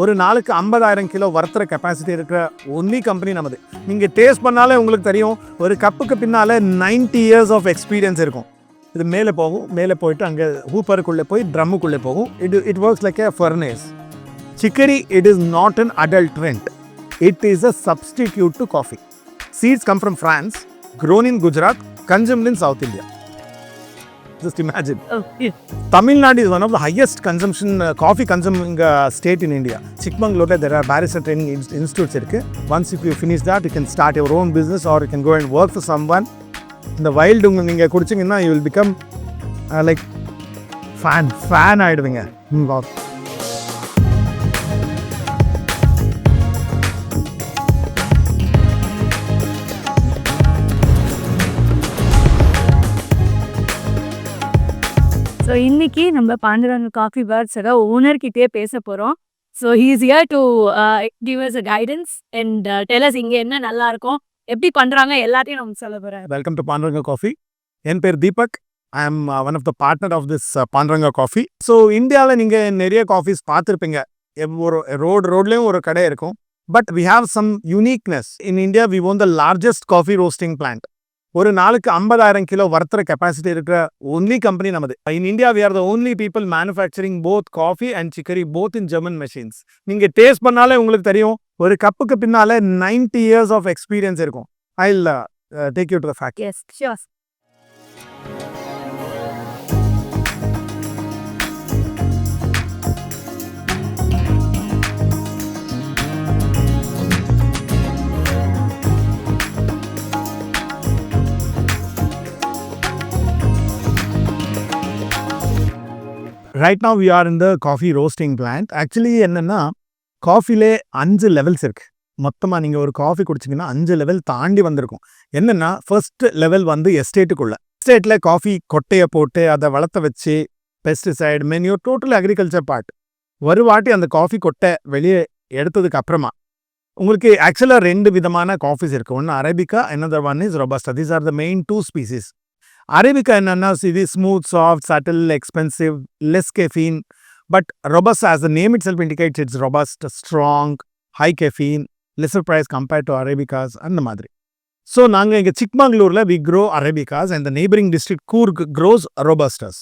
ஒரு நாளுக்கு 50,000 கிலோ வறுத்துற கெப்பாசிட்டி இருக்கிற ஒன்லி கம்பெனி நமது. நீங்கள் டேஸ்ட் பண்ணாலே உங்களுக்கு தெரியும், ஒரு கப்புக்கு பின்னால் 90 இயர்ஸ் ஆஃப் எக்ஸ்பீரியன்ஸ் இருக்கும். இது மேலே போகும், மேலே போயிட்டு அங்கே ஹூப்பருக்குள்ளே போய் ட்ரம்முக்குள்ளே போகும். It works like a furnace. Chicory, it is not an adulterant. It is a substitute to coffee. Seeds come from France, grown in Gujarat, consumed in South India. Just imagine. Oh, yeah. Tamil Nadu is one of the highest consumption coffee consuming state in India. Chikmagalur, there are barista training institutes. Once if you finish that, you can start your own business or you can go and work for someone. In the wild, you will become like fan ஆயிடுவீங்க. So இன்னைக்கு நம்ம Panduranga coffee பர்ட்ஸோட ஓனர்கிட்டயே பேச போகிறோம். So he is here to give us a guidance and tell us இங்கே என்ன நல்லா இருக்கும், எப்படி பண்ணுறாங்க, எல்லாத்தையும் நம்ம சொல்ல போகிறேன். Welcome to Panduranga coffee. என் பேர் Deepak. I am one of the partner of this Panduranga coffee. So இந்தியாவில் நீங்கள் நிறைய காஃபீஸ் பார்த்துருப்பீங்க. ஒரு ரோட்லேயும் ஒரு கடை இருக்கும். But we have some uniqueness. In India we own the largest coffee roasting plant. ஒரு நாளுக்கு 50,000 கிலோ வறுத்துற கெப்பாசிட்டி இருக்கிற ஒன்லி கம்பெனி நமது. In India we are the only people manufacturing both coffee and chicory both in German machines. நீங்கள் taste பண்ணாலே உங்களுக்கு தெரியும், ஒரு கப்புக்கு பின்னால 90 இயர்ஸ் ஆஃப் எக்ஸ்பீரியன்ஸ் இருக்கும். I will take you to the fact. Yes sure. Right now we are in the coffee roasting plant. Actually என்னென்னா, காஃபிலே 5 லெவல்ஸ் இருக்குது. மொத்தமாக நீங்கள் ஒரு காஃபி குடிச்சிங்கன்னா 5 லெவல் தாண்டி வந்திருக்கும். என்னென்னா, ஃபர்ஸ்ட் லெவல் வந்து எஸ்டேட்டுக்குள்ளே. எஸ்டேட்டில் காஃபி கொட்டையை போட்டு அதை வளர்த்த வச்சு pesticide menu total agriculture part. ஒரு வாட்டி அந்த காஃபி கொட்டை வெளியே எடுத்ததுக்கு அப்புறமா உங்களுக்கு ஆக்சுவலாக 2 விதமான காஃபிஸ் இருக்குது. ஒன்று arabica, another one is robusta. These are the main 2 species. Arabica என்னன்னா, இது smooth, soft, subtle, expensive, less caffeine. But robusta, as the name itself indicates, it's robust, strong, high caffeine, lesser price compared to arabicas அந்த மாதிரி. ஸோ நாங்கள் இங்கே சிக்மங்களூரில் we grow arabicas and the neighboring district Coorg grows robustas.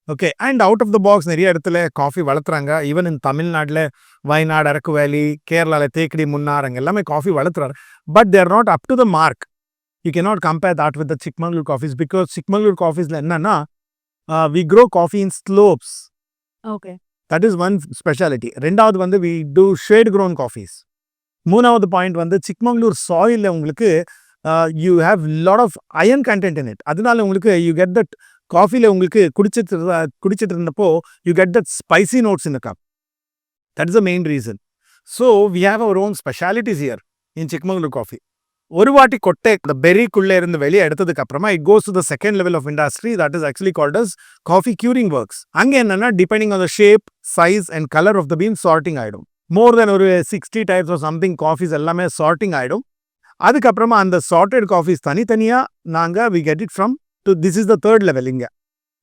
Okay, and out of the box நிறைய இடத்துல coffee வளர்த்துறாங்க. Even in தமிழ்நாட்டில் வயநாடு, அரக்கு வேலி, கேரளாவில் தேக்கடி, முன்னார், அங்கே எல்லாமே காஃபி வளர்த்துறாரு. But they're not up to the mark. You cannot compare that with the Chikmagalur coffees because Chikmagalur coffees என்னன்னா, we grow coffee in slopes. Okay. That is one speciality. ரெண்டாவது வந்து we do shade grown coffees. மூணாவது point வந்து Chikmagalur soil உங்களுக்கு you have lot of iron content in it. அதனால உங்களுக்கு you get that காஃபியில் உங்களுக்கு குடிச்சிட்டு இருந்தப்போ you get that spicy notes in the cup. That is the main reason. So we have our own specialities here in Chikmagalur coffee. ஒரு வாட்டி கொட்டை இந்த பெரிக்குள்ளே இருந்து வெளியே எடுத்ததுக்கு அப்புறமா it goes to the second level of industry. That is actually called as coffee curing works. அங்கே என்னன்னா, depending on the shape, size and colour of the bean sorting ஆகிடும். மோர் தென் ஒரு 60 டைப்ஸ் ஆஃப் சம்திங் காஃபிஸ் எல்லாமே sorting ஆகிடும். அதுக்கப்புறமா அந்த sorted coffees தனித்தனியாக நாங்கள் we get it from to this is the third level இங்கே.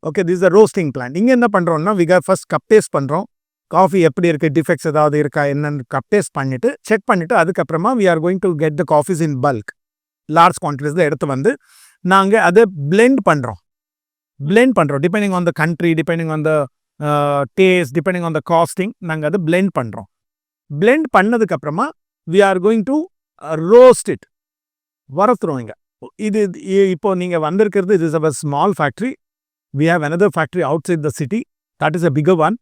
Okay, this is the roasting plant. இங்கே என்ன பண்ணுறோம்னா, வி ஃபர்ஸ்ட் கப் டேஸ்ட் பண்ணுறோம். காஃபி எப்படி இருக்குது, டிஃபெக்ட்ஸ் ஏதாவது இருக்கா என்னன்னு கப் டேஸ்ட் பண்ணிவிட்டு செக் பண்ணிவிட்டு அதுக்கப்புறமா we are going to get the coffees in bulk, large குவான்டிட்டிஸில் எடுத்து வந்து நாங்கள் அதை பிளெண்ட் பண்ணுறோம். Depending on the country, depending on the taste, depending on the costing, நாங்கள் அதை பிளெண்ட் பண்ணுறோம். பிளெண்ட் பண்ணதுக்கப்புறமா we are going to roast it, வறுத்துருவோங்க. இது இப்போது நீங்கள் வந்திருக்கிறது, இது is our small factory. We have another factory outside the city, that is a bigger one.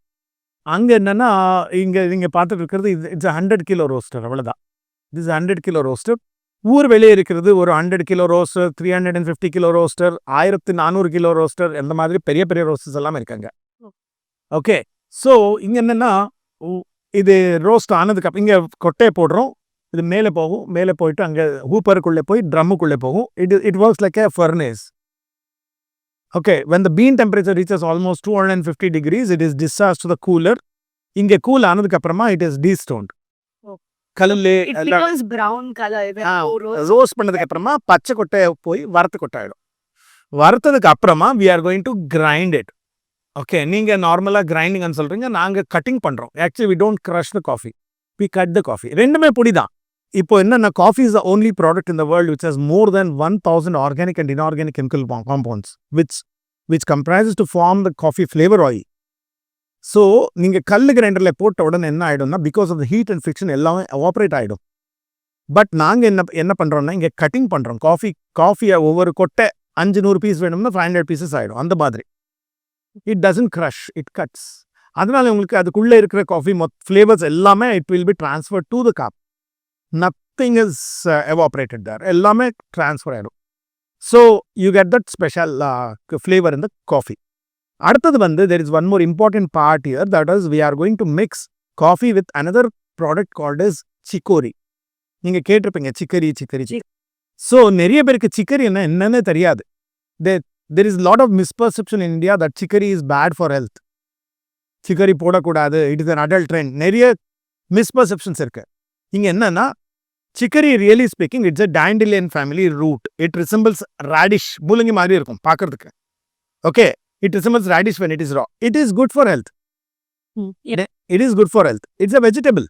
அங்கே என்னென்னா, இங்கே நீங்கள் பார்த்துட்டு இருக்கிறது இட்ஸ் 100 கிலோ ரோஸ்டர், அவ்வளோதான். This 100 kilo roster. ஊர் வெளியே இருக்கிறது ஒரு 100 kilo roster, 350 kilo roster, 1400 kilo roster, இந்த மாதிரி பெரிய பெரிய ரோஸ்டர்ஸ் எல்லாம் இருக்காங்க. ஓகே, ஸோ இங்கே என்னென்னா, இது ரோஸ்ட் ஆனதுக்கு இங்கே கொட்டையை போடுறோம். இது மேலே போகும், மேலே போயிட்டு அங்கே ஹூப்பருக்குள்ளே போய் ட்ரம்முக்குள்ளே போகும். It works like a furnace. Okay, when the bean temperature reaches almost 250 degrees, it is discharged to the cooler. இங்கே கூல் ஆனதுக்கு அப்புறமா it is destoned. கல்லுலே brown color. Roast பண்ணதுக்கு அப்புறமா பச்சை கொட்டையை போய் வறுத்து கொட்டாயிடும். வறுத்ததுக்கு அப்புறமா we are going to grind it. Okay, நீங்க நார்மலா கிரைண்டிங்னு சொல்றீங்க, நாங்க கட்டிங் பண்றோம். Actually we don't crush the coffee, we cut the coffee. ரெண்டுமே பொடி தான். இப்போ என்னன்னா, coffee is the only product in the world which has more than 1000 organic and inorganic chemical compounds which comprises to form the coffee flavor oil. So நீங்க கல்லு கிரைண்டர்ல போட்ட உடனே என்ன ஆயிடும்னா, because of the heat and friction எல்லாமே evaporate ஆயிடும். But நாங்க என்ன பண்றோம்னா, இங்க கட்டிங் பண்றோம். காஃபியை ஒவ்வொரு கொட்டை 500 பீஸ் வேணும்னா 500 பீசஸ் ஆயிடும். அந்த மாதிரி it doesn't crush, it cuts. அதனால உங்களுக்கு அதுக்குள்ள இருக்கிற காஃபி ஃப்ளேவர்ஸ் எல்லாமே it will be transfer to the cup. Nothing is evaporated there, எல்லாமே டிரான்ஸ்ஃபர் ஆயிடும். So you get that special flavour in the coffee. அடுத்தது வந்து there is one more important part here, that is we are going to mix coffee with another product called as chicory. நீங்க கேட்டிருப்பீங்க chicory. So நிறைய பேருக்கு chicory என்னன்னு தெரியாது. There is lot of misperception in India that chicory is bad for health. Chicory போடக்கூடாது, it is an adult trend. நிறைய misperceptions இருக்கு. இங்க என்னன்னா, chicory really speaking it's a dandelion family root. It resembles radish, முள்ளங்கி மாதிரி இருக்கும் பார்க்கிறதுக்கு. Okay, it resembles radish when it is raw. It is good for health. It is good for health. It's a vegetable.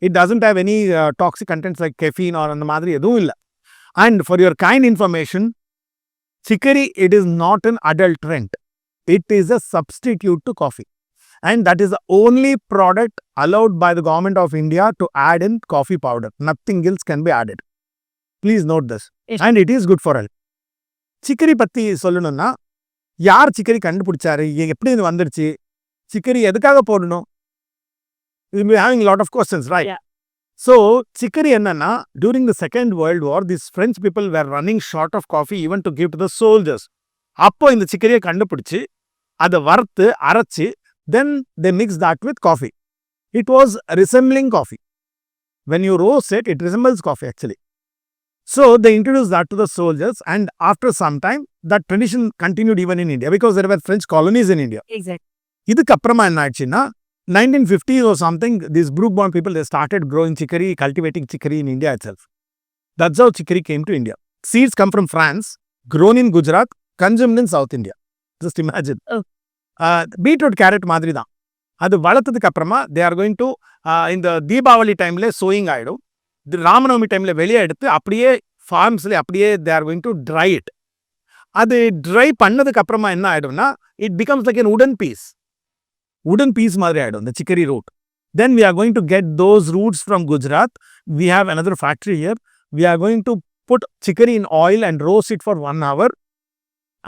It doesn't have any toxic contents like caffeine or அந்த மாதிரி எதுவும் இல்லை. And for your kind information, chicory, it is not an adulterant. It is a substitute to coffee. And that is the only product allowed by the government of India to add in coffee powder. Nothing else can be added. Please note this. Yes. And it is good for health. chicory பத்தி சொல்லணும்னா, யார் chicory கண்டுபிடிச்சாரு, எப்படி இது வந்துருச்சு, chicory எதுக்காக போடணும், you'll be having a lot of questions, right? Yeah. So chicory என்னன்னா, during the Second World War these French people were running short of coffee even to give to the soldiers. அப்போ இந்த சிக்கரியை கண்டுபிடிச்சு அதை வறுத்து அரைச்சு then they mixed that with coffee. It was resembling coffee. When you roast it, it resembles coffee actually. So they introduced that to the soldiers, and after some time that tradition continued even in India because there were French colonies in India. Exactly. இதுக்கு அப்புறமா என்ன ஆச்சுன்னா, 1950s or something, these Brook-born people, they started growing chicory, cultivating chicory in India itself. That's how chicory came to India. Seeds come from France, grown in Gujarat, consumed in South India. Just imagine. Oh. Beetroot, carrot மாதிரி தான். அது வளர்த்ததுக்கு அப்புறமா they are going to இந்த தீபாவளி டைம்ல sowing ஆயிடும். ராமநவமி டைம்ல வெளியே எடுத்து அப்படியே ஃபார்ம்ஸ்ல அப்படியே they are going to dry it. அது ட்ரை பண்ணதுக்கு அப்புறமா என்ன ஆயிடும்னா, it becomes like an wooden piece மாதிரி ஆயிடும் the chicory root. Then we are going to get those roots from Gujarat. We have another factory here. We are going to put chicory in oil and roast it for 1 hour,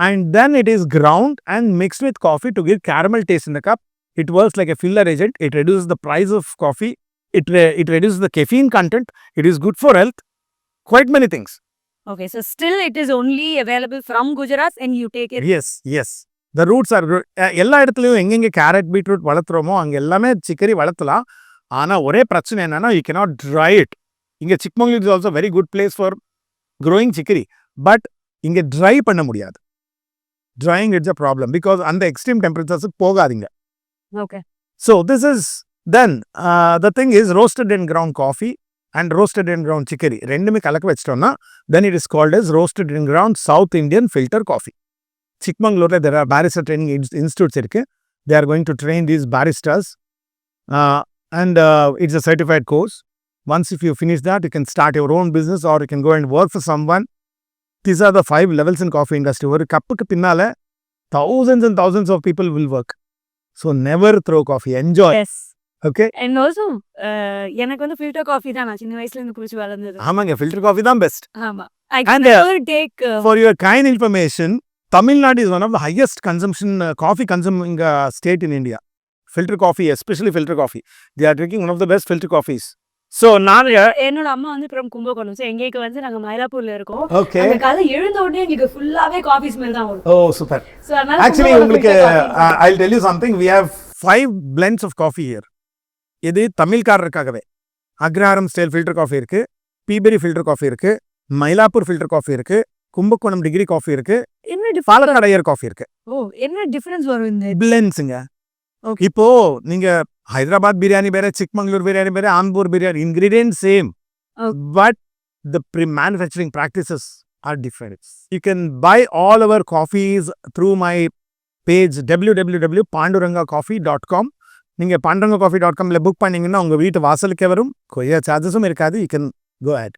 and then it is ground and mixed with coffee to give caramel taste in the cup. It works like a filler agent. It reduces the price of coffee. It reduces the caffeine content. It is good for health. Quite many things. Okay, so still it is only available from Gujarat and you take it. Yes. The roots are good. எல்லா இடத்துலையும் எங்கெங்கே carrot beetroot வளர்த்துறோமோ அங்கே எல்லாமே chicory வளர்த்தலாம். ஆனால் ஒரே பிரச்சனை என்னன்னா, you cannot dry it. இங்கே Chikmagalur is also very good place for growing chicory. But இங்கே ட்ரை பண்ண முடியாது. Drying it's a problem because அந்த extreme temperatures போகாதீங்க. Okay. So this is then the thing is roasted and ground coffee and roasted and ground chicory. ரெண்டுமே கலக்க வச்சிட்டோம்னா then it is called as roasted and ground South Indian filter coffee. Chikmagalur there are barista training institutes இருக்கு. They are going to train these baristas and it's a certified course. Once if you finish that, you can start your own business or you can go and work for someone. These are the 5 levels in coffee industry. ஒரு கப்புக்கு பின்னால thousands and thousands of people will work. So never throw coffee. Enjoy. Yes. Okay. And also எனக்கு வந்து filter coffee தான் நான் சின்ன வயசுல இருந்து குடிச்சு வளர்ந்தது. ஆமாங்க, filter coffee தான் best. ஆமா. I And, never take For your kind information, Tamil Nadu is one of the highest consumption coffee consuming state in India. Filter coffee, especially filter coffee. They are drinking one of the best filter coffees. So நான் என்னோட அம்மா வந்து from Kumbakonam. So எங்களுக்கு வந்து நாங்க மயிலாப்பூர்ல இருக்கோம். Okay. அந்த காலை எழுந்த உடனே எங்களுக்கு ஃபுல்லாவே காஃபி ஸ்மெல் தான் வரும். Oh, super. So அதனால Actually உங்களுக்கு I'll tell you something. We have 5 blends of coffee here. இது தமிழ்காரருக்காகவே. அக்ரஹாரம் ஸ்டைல் ஃபில்டர் காஃபி இருக்கு, பீபெரி ஃபில்டர் காஃபி இருக்கு, மயிலாப்பூர் ஃபில்டர் காஃபி இருக்கு, கும்பகோணம் டிகிரி காஃபி இருக்கு, என்ன பாலக்காடு ஐயர் காஃபி இருக்கு. என்ன டிஃபரன்ஸ் வரும் இந்த பிளெண்ட்ஸுங்க. இப்போ நீங்க ஹைதராபாத் பிரியாணி வேற, சிக்மங்களூர் பிரியாணி வேற, Ambur biryani, ingredient same, but the manufacturing practices are different. You can buy all our coffees through my page www.pandurangacoffee.com. நீங்கள் panduranga.coffee.comல புக் பண்ணீங்கன்னா உங்கள் வீட்டு வாசலுக்கே வரும். கொய்யா சார்ஜஸும் இருக்காது. You can go ahead.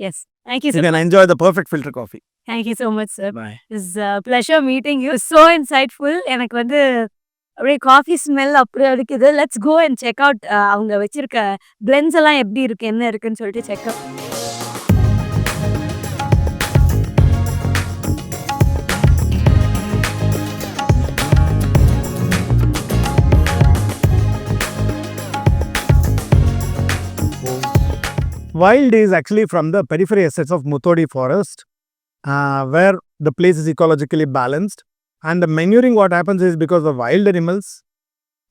Yes. Thank you You so can much. enjoy the perfect filter coffee. Thank you so much, sir. Bye. It's a pleasure meeting you. So insightful. எனக்கு வந்து அப்படியே காஃபி ஸ்மெல் அப்படி அடிக்குது. Let's go and check out அவங்க வச்சிருக்க blends எல்லாம் எப்படி இருக்கு, என்ன இருக்குன்னு சொல்லிட்டு check up. Wild is actually from the periphery assets of Muthodi forest, where the place is ecologically balanced. And the manuring, what happens is because of wild animals,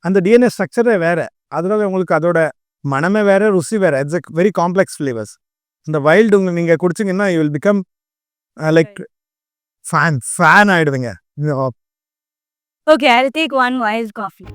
and the DNA structure வேற, அதனால உங்களுக்கு அதோட மனமே வேற, ருசி வேற. It's a very complex flavors. இந்த wild நீங்க குடிச்சிங்கன்னா you will become like fan ஆயிடுவீங்க. Okay, I'll take one wild coffee.